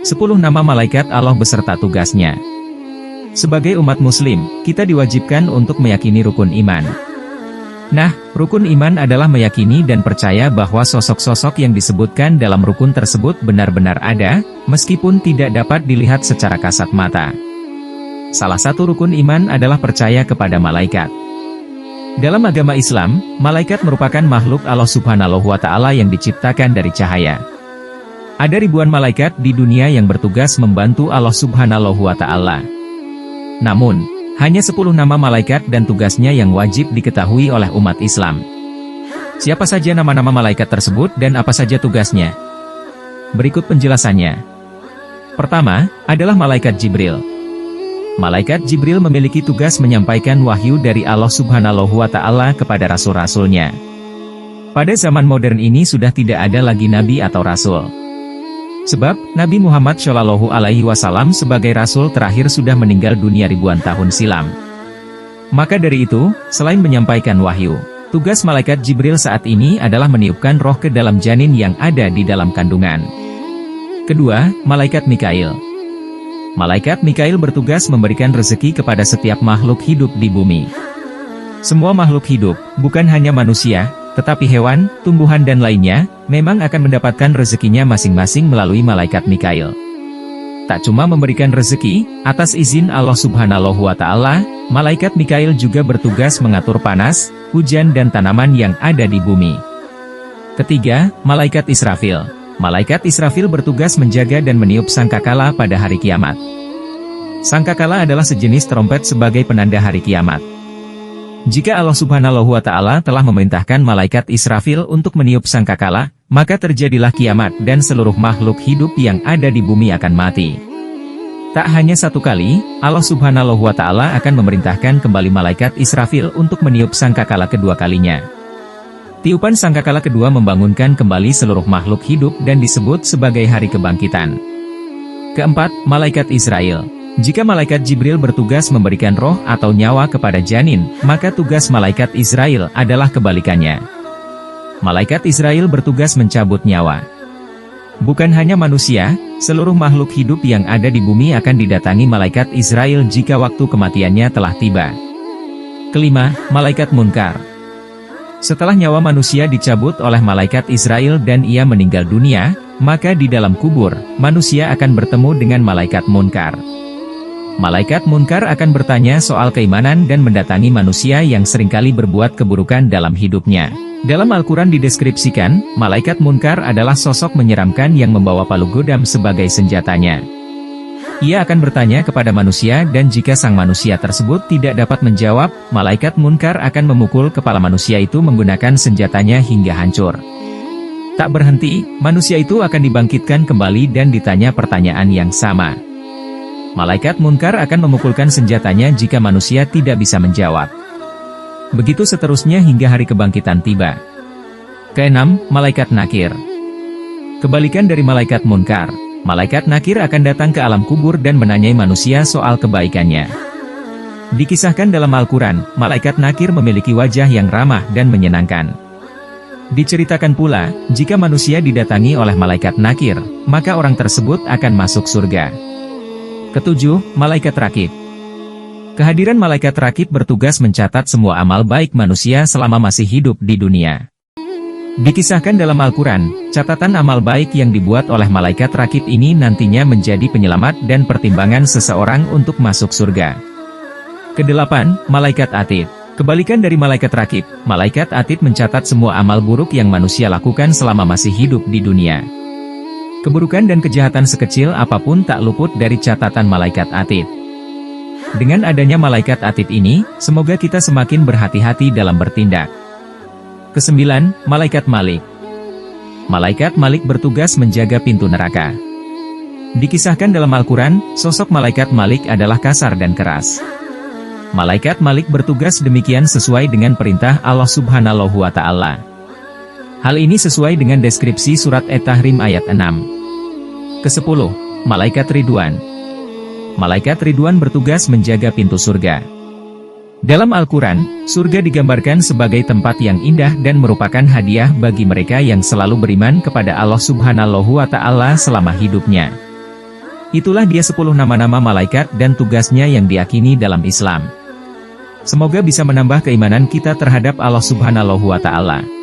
10 nama malaikat Allah beserta tugasnya. Sebagai umat muslim, kita diwajibkan untuk meyakini rukun iman. Nah, rukun iman adalah meyakini dan percaya bahwa sosok-sosok yang disebutkan dalam rukun tersebut benar-benar ada, meskipun tidak dapat dilihat secara kasat mata. Salah satu rukun iman adalah percaya kepada malaikat. Dalam agama Islam, malaikat merupakan makhluk Allah Subhanahu wa Ta'ala yang diciptakan dari cahaya. Ada ribuan malaikat di dunia yang bertugas membantu Allah Subhanahu wa Ta'ala. Namun, hanya 10 nama malaikat dan tugasnya yang wajib diketahui oleh umat Islam. Siapa saja nama-nama malaikat tersebut dan apa saja tugasnya? Berikut penjelasannya. Pertama, adalah malaikat Jibril. Malaikat Jibril memiliki tugas menyampaikan wahyu dari Allah Subhanahu wa Ta'ala kepada rasul-rasulnya. Pada zaman modern ini sudah tidak ada lagi nabi atau rasul. Sebab, Nabi Muhammad SAW sebagai Rasul terakhir sudah meninggal dunia ribuan tahun silam. Maka dari itu, selain menyampaikan wahyu, tugas malaikat Jibril saat ini adalah meniupkan roh ke dalam janin yang ada di dalam kandungan. Kedua, malaikat Mikail. Malaikat Mikail bertugas memberikan rezeki kepada setiap makhluk hidup di bumi. Semua makhluk hidup, bukan hanya manusia, tetapi hewan, tumbuhan dan lainnya, memang akan mendapatkan rezekinya masing-masing melalui malaikat Mikail. Tak cuma memberikan rezeki, atas izin Allah Subhanahu wa Ta'ala, malaikat Mikail juga bertugas mengatur panas, hujan dan tanaman yang ada di bumi. Ketiga, malaikat Israfil. Malaikat Israfil bertugas menjaga dan meniup sangkakala pada hari kiamat. Sangkakala adalah sejenis trompet sebagai penanda hari kiamat. Jika Allah Subhanahu wa Ta'ala telah memerintahkan malaikat Israfil untuk meniup sangkakala, maka terjadilah kiamat dan seluruh makhluk hidup yang ada di bumi akan mati. Tak hanya satu kali, Allah Subhanahu wa Ta'ala akan memerintahkan kembali malaikat Israfil untuk meniup sangkakala kedua kalinya. Tiupan sangkakala kedua membangunkan kembali seluruh makhluk hidup dan disebut sebagai hari kebangkitan. Keempat, malaikat Israel. Jika malaikat Jibril bertugas memberikan roh atau nyawa kepada janin, maka tugas malaikat Israel adalah kebalikannya. Malaikat Israel bertugas mencabut nyawa. Bukan hanya manusia, seluruh makhluk hidup yang ada di bumi akan didatangi malaikat Israel jika waktu kematiannya telah tiba. Kelima, malaikat Munkar. Setelah nyawa manusia dicabut oleh malaikat Israel dan ia meninggal dunia, maka di dalam kubur, manusia akan bertemu dengan malaikat Munkar. Malaikat Munkar akan bertanya soal keimanan dan mendatangi manusia yang seringkali berbuat keburukan dalam hidupnya. Dalam Al-Quran dideskripsikan, malaikat Munkar adalah sosok menyeramkan yang membawa palu godam sebagai senjatanya. Ia akan bertanya kepada manusia dan jika sang manusia tersebut tidak dapat menjawab, malaikat Munkar akan memukul kepala manusia itu menggunakan senjatanya hingga hancur. Tak berhenti, manusia itu akan dibangkitkan kembali dan ditanya pertanyaan yang sama. Malaikat Munkar akan memukulkan senjatanya jika manusia tidak bisa menjawab. Begitu seterusnya hingga hari kebangkitan tiba. Keenam, malaikat Nakir. Kebalikan dari malaikat Munkar, malaikat Nakir akan datang ke alam kubur dan menanyai manusia soal kebaikannya. Dikisahkan dalam Al-Quran, malaikat Nakir memiliki wajah yang ramah dan menyenangkan. Diceritakan pula, jika manusia didatangi oleh malaikat Nakir, maka orang tersebut akan masuk surga. Ketujuh, malaikat Rakib. Kehadiran malaikat Rakib bertugas mencatat semua amal baik manusia selama masih hidup di dunia. Dikisahkan dalam Al-Quran, catatan amal baik yang dibuat oleh malaikat Rakib ini nantinya menjadi penyelamat dan pertimbangan seseorang untuk masuk surga. Kedelapan, malaikat Atid. Kebalikan dari malaikat Rakib, malaikat Atid mencatat semua amal buruk yang manusia lakukan selama masih hidup di dunia. Keburukan dan kejahatan sekecil apapun tak luput dari catatan malaikat Atid. Dengan adanya malaikat Atid ini, semoga kita semakin berhati-hati dalam bertindak. Kesembilan, malaikat Malik. Malaikat Malik bertugas menjaga pintu neraka. Dikisahkan dalam Al-Quran, sosok malaikat Malik adalah kasar dan keras. Malaikat Malik bertugas demikian sesuai dengan perintah Allah Subhanahu wa Ta'ala. Hal ini sesuai dengan deskripsi surat At-Tahrim ayat 6. Kesepuluh, malaikat Ridwan. Malaikat Ridwan bertugas menjaga pintu surga. Dalam Al-Quran, surga digambarkan sebagai tempat yang indah dan merupakan hadiah bagi mereka yang selalu beriman kepada Allah Subhanahu wa Ta'ala selama hidupnya. Itulah dia 10 nama-nama malaikat dan tugasnya yang diyakini dalam Islam. Semoga bisa menambah keimanan kita terhadap Allah Subhanahu wa Ta'ala.